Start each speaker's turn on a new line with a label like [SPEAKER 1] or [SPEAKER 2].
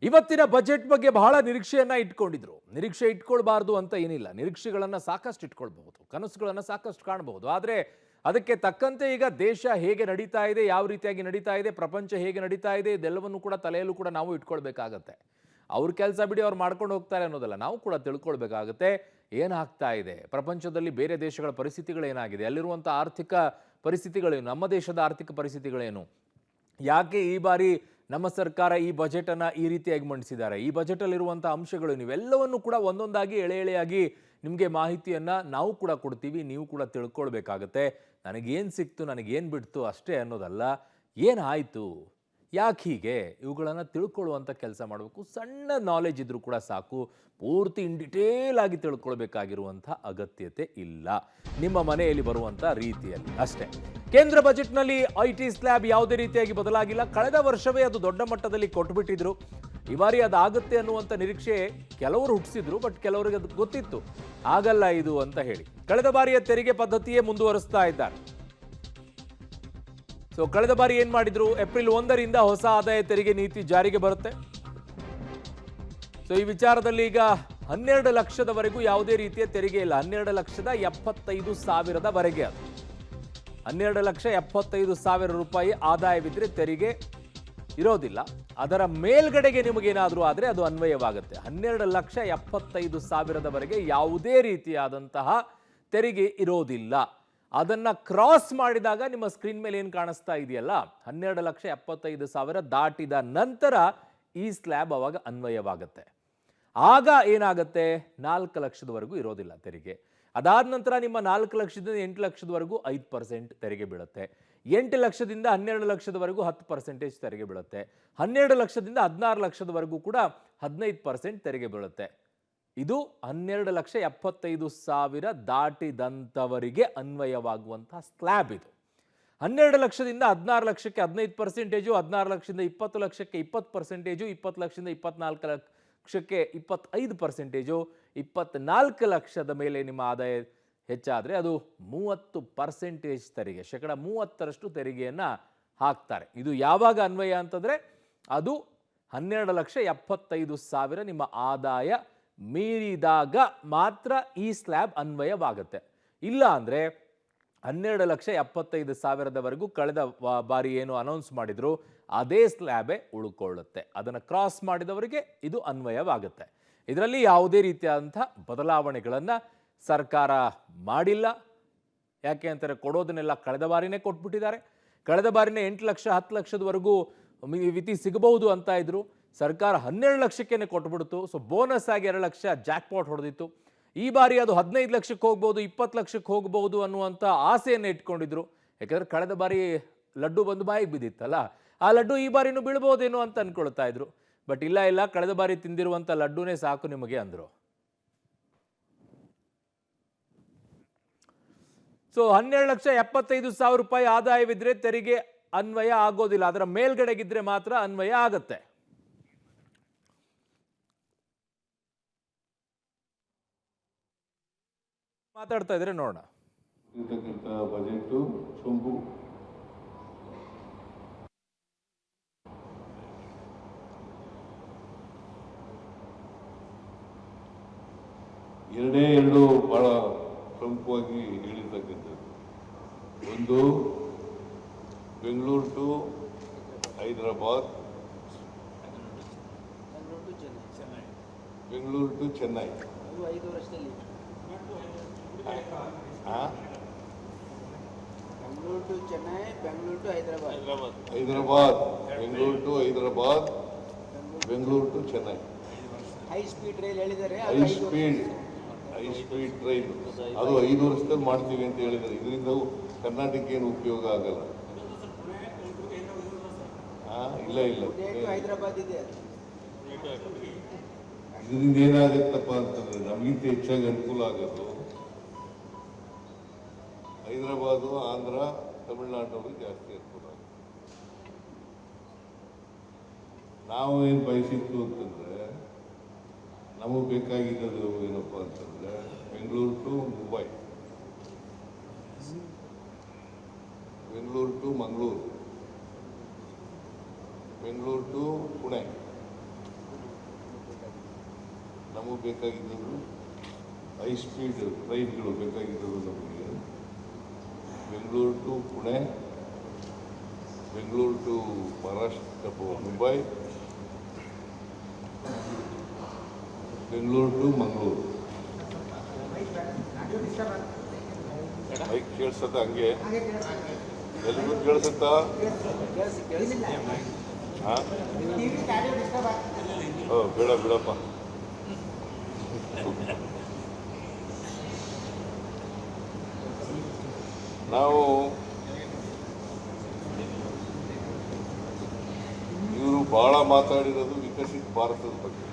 [SPEAKER 1] ಇವತ್ತಿನ ಬಜೆಟ್ ಬಗ್ಗೆ ಬಹಳ ನಿರೀಕ್ಷೆಯನ್ನ ಇಟ್ಕೊಂಡಿದ್ರು. ನಿರೀಕ್ಷೆ ಇಟ್ಕೊಳ್ಬಾರ್ದು ಅಂತ ಏನಿಲ್ಲ. ನಿರೀಕ್ಷೆಗಳನ್ನ ಸಾಕಷ್ಟು ಇಟ್ಕೊಳ್ಬಹುದು, ಕನಸುಗಳನ್ನ ಸಾಕಷ್ಟು ಕಾಣಬಹುದು. ಆದರೆ ಅದಕ್ಕೆ ತಕ್ಕಂತೆ ಈಗ ದೇಶ ಹೇಗೆ ನಡೀತಾ ಇದೆ, ಯಾವ ರೀತಿಯಾಗಿ ನಡೀತಾ ಇದೆ, ಪ್ರಪಂಚ ಹೇಗೆ ನಡೀತಾ ಇದೆ, ಇದೆಲ್ಲವನ್ನು ಕೂಡ ತಲೆಯಲ್ಲೂ ಕೂಡ ನಾವು ಇಟ್ಕೊಳ್ಬೇಕಾಗತ್ತೆ. ಅವ್ರ ಕೆಲಸ ಬಿಡಿ, ಅವ್ರು ಮಾಡ್ಕೊಂಡು ಹೋಗ್ತಾರೆ ಅನ್ನೋದಲ್ಲ, ನಾವು ಕೂಡ ತಿಳ್ಕೊಳ್ಬೇಕಾಗತ್ತೆ ಏನಾಗ್ತಾ ಇದೆ ಪ್ರಪಂಚದಲ್ಲಿ, ಬೇರೆ ದೇಶಗಳ ಪರಿಸ್ಥಿತಿಗಳೇನಾಗಿದೆ, ಅಲ್ಲಿರುವಂಥ ಆರ್ಥಿಕ ಪರಿಸ್ಥಿತಿಗಳೇನು, ನಮ್ಮ ದೇಶದ ಆರ್ಥಿಕ ಪರಿಸ್ಥಿತಿಗಳೇನು, ಯಾಕೆ ಈ ಬಾರಿ ನಮ್ಮ ಸರ್ಕಾರ ಈ ಬಜೆಟ್ ಅನ್ನ ಈ ರೀತಿಯಾಗಿ ಮಂಡಿಸಿದ್ದಾರೆ, ಈ ಬಜೆಟ್ ಅಲ್ಲಿರುವಂಥ ಅಂಶಗಳು, ನೀವೆಲ್ಲವನ್ನು ಕೂಡ ಒಂದೊಂದಾಗಿ ಎಳೆ ಎಳೆಯಾಗಿ ನಿಮಗೆ ಮಾಹಿತಿಯನ್ನ ನಾವು ಕೂಡ ಕೊಡ್ತೀವಿ. ನೀವು ಕೂಡ ತಿಳ್ಕೊಳ್ಬೇಕಾಗತ್ತೆ. ನನಗೇನು ಸಿಕ್ತು, ನನಗೇನು ಬಿಡ್ತು ಅಷ್ಟೇ ಅನ್ನೋದಲ್ಲ, ಏನಾಯಿತು, ಯಾಕೆ ಹೀಗೆ, ಇವುಗಳನ್ನು ತಿಳ್ಕೊಳ್ಳುವಂಥ ಕೆಲಸ ಮಾಡಬೇಕು. ಸಣ್ಣ ನಾಲೆಜ್ ಇದ್ರೂ ಕೂಡ ಸಾಕು, ಪೂರ್ತಿ ಇನ್ ಡಿಟೇಲ್ ಆಗಿ ತಿಳ್ಕೊಳ್ಬೇಕಾಗಿರುವಂಥ ಅಗತ್ಯತೆ ಇಲ್ಲ. ನಿಮ್ಮ ಮನೆಯಲ್ಲಿ ಬರುವಂಥ ರೀತಿಯಲ್ಲಿ ಅಷ್ಟೇ. ಕೇಂದ್ರ ಬಜೆಟ್ನಲ್ಲಿ IT ಸ್ಲ್ಯಾಬ್ ಯಾವುದೇ ರೀತಿಯಾಗಿ ಬದಲಾಗಿಲ್ಲ. ಕಳೆದ ವರ್ಷವೇ ಅದು ದೊಡ್ಡ ಮಟ್ಟದಲ್ಲಿ ಕೊಟ್ಬಿಟ್ಟಿದ್ರು. ಈ ಬಾರಿ ಅದಾಗುತ್ತೆ ಅನ್ನುವಂಥ ನಿರೀಕ್ಷೆ ಕೆಲವರು ಹುಟ್ಟಿಸಿದ್ರು, ಬಟ್ ಕೆಲವರಿಗೆ ಅದು ಗೊತ್ತಿತ್ತು ಆಗಲ್ಲ ಇದು ಅಂತ ಹೇಳಿ. ಕಳೆದ ಬಾರಿಯ ತೆರಿಗೆ ಪದ್ಧತಿಯೇ ಮುಂದುವರಿಸ್ತಾ ಇದ್ದಾರೆ. ಸೊ ಕಳೆದ ಬಾರಿ ಏನ್ ಮಾಡಿದ್ರು, ಏಪ್ರಿಲ್ 1ರಿಂದ ಹೊಸ ಆದಾಯ ತೆರಿಗೆ ನೀತಿ ಜಾರಿಗೆ ಬರುತ್ತೆ. ಸೊ ಈ ವಿಚಾರದಲ್ಲಿ ಈಗ 12 ಲಕ್ಷದವರೆಗೂ ಯಾವುದೇ ರೀತಿಯ ತೆರಿಗೆ ಇಲ್ಲ. 12,75,000ವರೆಗೆ ಅದು 12,75,000 ರೂಪಾಯಿ ಆದಾಯವಿದ್ರೆ ತೆರಿಗೆ ಇರೋದಿಲ್ಲ. ಅದರ ಮೇಲ್ಗಡೆಗೆ ನಿಮಗೇನಾದರೂ ಆದರೆ ಅದು ಅನ್ವಯವಾಗುತ್ತೆ. 12,75,000ವರೆಗೆ ಯಾವುದೇ ರೀತಿಯಾದಂತಹ ತೆರಿಗೆ ಇರೋದಿಲ್ಲ. ಅದನ್ನ ಕ್ರಾಸ್ ಮಾಡಿದಾಗ ನಿಮ್ಮ ಸ್ಕ್ರೀನ್ ಮೇಲೆ ಏನು ಕಾಣಿಸ್ತಾ ಇದೆಯಲ್ಲ, 12,75,000 ದಾಟಿದ ನಂತರ ಈ ಸ್ಲ್ಯಾಬ್ ಅವಾಗ ಅನ್ವಯವಾಗುತ್ತೆ. ಆಗ ಏನಾಗುತ್ತೆ, 4 ಲಕ್ಷದವರೆಗೂ ಇರೋದಿಲ್ಲ ತೆರಿಗೆ. ಅದಾದ ನಂತರ ನಿಮ್ಮ 4 ಲಕ್ಷದಿಂದ 8 ಲಕ್ಷದವರೆಗೂ 5% ತೆರಿಗೆ ಬೀಳುತ್ತೆ. 8 ಲಕ್ಷದಿಂದ 12 ಲಕ್ಷದವರೆಗೂ 10% ತೆರಿಗೆ ಬೀಳುತ್ತೆ. 12 ಲಕ್ಷದಿಂದ 16 ಲಕ್ಷದವರೆಗೂ ಕೂಡ 15% ತೆರಿಗೆ ಬೀಳುತ್ತೆ. ಇದು 12,75,000 ದಾಟಿದಂಥವರಿಗೆ ಅನ್ವಯವಾಗುವಂತಹ ಸ್ಲ್ಯಾಬ್ ಇದು. 12 ಲಕ್ಷದಿಂದ 16 ಲಕ್ಷಕ್ಕೆ 15%, 16 ಲಕ್ಷದಿಂದ 20 ಲಕ್ಷಕ್ಕೆ 20%, 20 ಲಕ್ಷದಿಂದ 24 ಲಕ್ಷಕ್ಕೆ 25%, 24 ಲಕ್ಷದ ಮೇಲೆ ನಿಮ್ಮ ಆದಾಯ ಹೆಚ್ಚಾದರೆ ಅದು 30% ತೆರಿಗೆ, 30% ತೆರಿಗೆಯನ್ನು ಹಾಕ್ತಾರೆ. ಇದು ಯಾವಾಗ ಅನ್ವಯ ಅಂತಂದರೆ, ಅದು 12,75,000 ನಿಮ್ಮ ಆದಾಯ ಮೀರಿದಾಗ ಮಾತ್ರ ಈ ಸ್ಲ್ಯಾಬ್ ಅನ್ವಯವಾಗುತ್ತೆ. ಇಲ್ಲ ಅಂದರೆ 12,75,000ವರೆಗೂ ಕಳೆದ ಬಾರಿ ಏನು ಅನೌನ್ಸ್ ಮಾಡಿದ್ರು ಅದೇ ಸ್ಲ್ಯಾಬೇ ಉಳ್ಕೊಳ್ಳುತ್ತೆ. ಅದನ್ನು ಕ್ರಾಸ್ ಮಾಡಿದವರಿಗೆ ಇದು ಅನ್ವಯವಾಗುತ್ತೆ. ಇದರಲ್ಲಿ ಯಾವುದೇ ರೀತಿಯಾದಂಥ ಬದಲಾವಣೆಗಳನ್ನು ಸರ್ಕಾರ ಮಾಡಿಲ್ಲ. ಯಾಕೆ ಅಂತಾರೆ, ಕೊಡೋದನ್ನೆಲ್ಲ ಕಳೆದ ಬಾರಿನೇ ಕೊಟ್ಬಿಟ್ಟಿದ್ದಾರೆ. ಕಳೆದ ಬಾರಿನೇ 8 ಲಕ್ಷ 10 ಲಕ್ಷದವರೆಗೂ ಮಿತಿ ಸಿಗಬಹುದು ಅಂತ ಇದ್ರು. ಸರ್ಕಾರ 12 ಲಕ್ಷಕ್ಕೇನೆ ಕೊಟ್ಬಿಡ್ತು. ಸೊ ಬೋನಸ್ ಆಗಿ 2 ಲಕ್ಷ ಜಾಕ್ಪಾಟ್ ಹೊಡೆದಿತ್ತು. ಈ ಬಾರಿ ಅದು 15 ಲಕ್ಷಕ್ಕೆ ಹೋಗ್ಬೋದು, 20 ಲಕ್ಷಕ್ಕೆ ಹೋಗ್ಬೋದು ಅನ್ನುವಂಥ ಆಸೆಯನ್ನು ಇಟ್ಕೊಂಡಿದ್ರು. ಯಾಕಂದ್ರೆ ಕಳೆದ ಬಾರಿ ಲಡ್ಡು ಬಂದು ಬಾಯಿಗೆ ಬಿದ್ದಿತ್ತಲ್ಲ, ಆ ಲಡ್ಡು ಈ ಬಾರಿನೂ ಬೀಳ್ಬೋದೇನೋ ಅಂತ ಅನ್ಕೊಳ್ತಾ ಇದ್ರು. ಬಟ್ ಇಲ್ಲ, ಕಳೆದ ಬಾರಿ ತಿಂದಿರುವಂಥ ಲಡ್ಡುನೇ ಸಾಕು ನಿಮಗೆ ಅಂದರು. ಸೊ 12,75,000 ರೂಪಾಯಿ ಆದಾಯವಿದ್ರೆ ತೆರಿಗೆ ಅನ್ವಯ ಆಗೋದಿಲ್ಲ. ಅದರ ಮೇಲ್ಗಡೆಗಿದ್ರೆ ಮಾತ್ರ ಅನ್ವಯ ಆಗತ್ತೆ. ಮಾತಾಡ್ತಾ ಇದ್ರೆ ನೋಡೋಣ.
[SPEAKER 2] ಬಜೆಟ್ ಸೊಂಪು ಎರಡು ಬಹಳ ಪ್ರಮುಖವಾಗಿ ಹೇಳಿರ್ತಕ್ಕಂಥದ್ದು. ಒಂದು, ಬೆಂಗಳೂರು ಟು ಹೈದರಾಬಾದ್, ಬೆಂಗಳೂರು ಟು ಚೆನ್ನೈ,
[SPEAKER 3] 5 ವರ್ಷದಲ್ಲಿ Bengaluru to Chennai, Bengaluru to Hyderabad,
[SPEAKER 2] Bengaluru to Hyderabad, Bengaluru to Chennai.
[SPEAKER 3] High speed rail ಹೇಳಿದ್ದಾರೆ.
[SPEAKER 2] ಹೈ ಸ್ಪೀಡ್ ರೈಲ್ ಅದು 5 ವರ್ಷದಲ್ಲಿ ಮಾಡ್ತೀವಿ ಅಂತ ಹೇಳಿದ್ದಾರೆ. ಇದರಿಂದ ಕರ್ನಾಟಕಕ್ಕೆ ಏನು ಉಪಯೋಗ ಆಗಲ್ಲ. ಇಲ್ಲ
[SPEAKER 3] ಹೈದರಾಬಾದ್ ಇದೆ.
[SPEAKER 2] ಇದರಿಂದ ಏನಾಗುತ್ತಪ್ಪ ಅಂತಂದ್ರೆ, ನಮಗಿಂತ ಹೆಚ್ಚಾಗಿ ಅನುಕೂಲ ಆಗೋದು ಹೈದರಾಬಾದು, ಆಂಧ್ರ, ತಮಿಳುನಾಡಿನವ್ರಿಗೆ ಜಾಸ್ತಿ ಅನುಕೂಲ ಆಗುತ್ತೆ. ನಾವು ಏನು ಬಯಸಿತ್ತು ಅಂತಂದ್ರೆ, ನಮಗೆ ಬೇಕಾಗಿದ್ದು ಏನಪ್ಪ ಅಂತಂದ್ರೆ, Bengaluru to Mumbai, Bengaluru to Mangaluru, Bengaluru to Pune, ನಮಗೆ ಬೇಕಾಗಿದ್ದದ್ದು ಹೈ ಸ್ಪೀಡ್ ಟ್ರೈನ್ಗಳು ಬೇಕಾಗಿದ್ದದ್ದು ನಮಗೆ Bengaluru to Pune, Bengaluru to Maharashtra Mumbai, Bengaluru to Mangaluru. Mic ಕೇಳಿಸತ್ತ ಹಂಗೆ ಎಲ್ರಿಗೂ ಕೇಳಿಸುತ್ತಾ? ಹಾಂ ಬೇಡ ಬಿಡಪ್ಪ. ನಾವು ಇವರು ಭಾಳ ಮಾತಾಡಿರೋದು ವಿಕಸಿತ ಭಾರತದ ಬಗ್ಗೆ.